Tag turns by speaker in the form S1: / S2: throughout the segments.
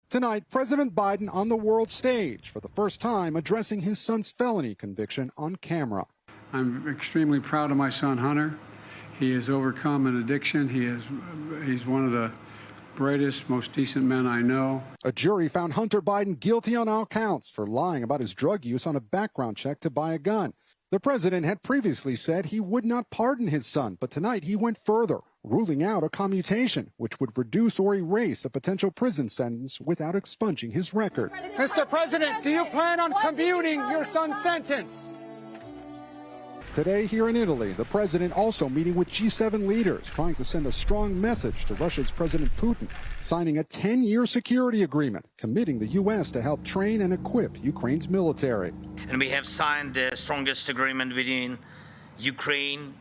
S1: Tonight, President Biden on the world stage for the first time addressing his son's felony conviction on camera.
S2: I'm extremely proud of my son, Hunter. He has overcome an addiction. He's one of the brightest, most decent men I know.
S1: A jury found Hunter Biden guilty on all counts for lying about his drug use on a background check to buy a gun. The president had previously said he would not pardon his son, but tonight he went further, ruling out a commutation, which would reduce or erase a potential prison sentence without expunging his record.
S3: Mr. President, do you plan on commuting your son's sentence?
S1: Today here in Italy, the president also meeting with G7 leaders, trying to send a strong message to Russia's President Putin, signing a 10-year security agreement, committing the U.S. to help train and equip Ukraine's military.
S4: And we have signed the strongest agreement between Ukraine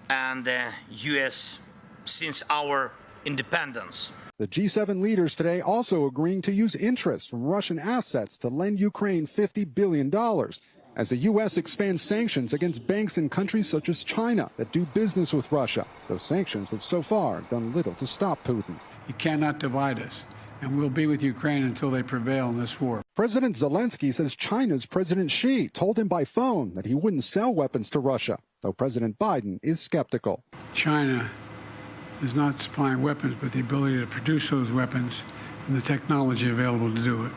S4: and the U.S. since our independence.
S1: The G7 leaders today also agreeing to use interest from Russian assets to lend Ukraine $50 billion. As the U.S. expands sanctions against banks in countries such as China that do business with Russia. Those sanctions have so far done little to stop Putin.
S2: You cannot divide us, and we'll be with Ukraine until they prevail in this war.
S1: President Zelenskyy says China's President Xi told him by phone that he wouldn't sell weapons to Russia, though President Biden is skeptical.
S2: China is not supplying weapons, but the ability to produce those weapons and the technology available to do it.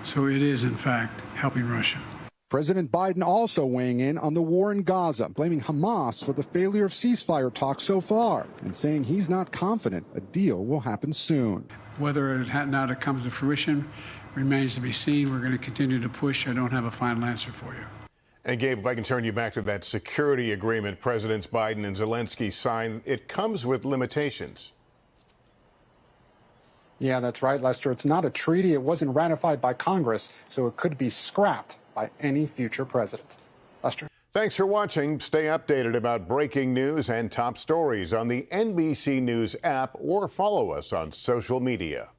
S2: So it is, in fact, helping Russia.
S1: President Biden also weighing in on the war in Gaza, blaming Hamas for the failure of ceasefire talks so far, and saying he's not confident a deal will happen soon.
S2: Whether it now comes to fruition remains to be seen. We're going to continue to push. I don't have a final answer for you.
S5: And Gabe, if I can turn you back to that security agreement Presidents Biden and Zelenskyy signed, it comes with limitations.
S1: Yeah, that's right, Lester. It's not a treaty. It wasn't ratified by Congress, so it could be scrapped by any future president. Lester.
S5: Thanks for watching. Stay updated about breaking news and top stories on the NBC News app or follow us on social media.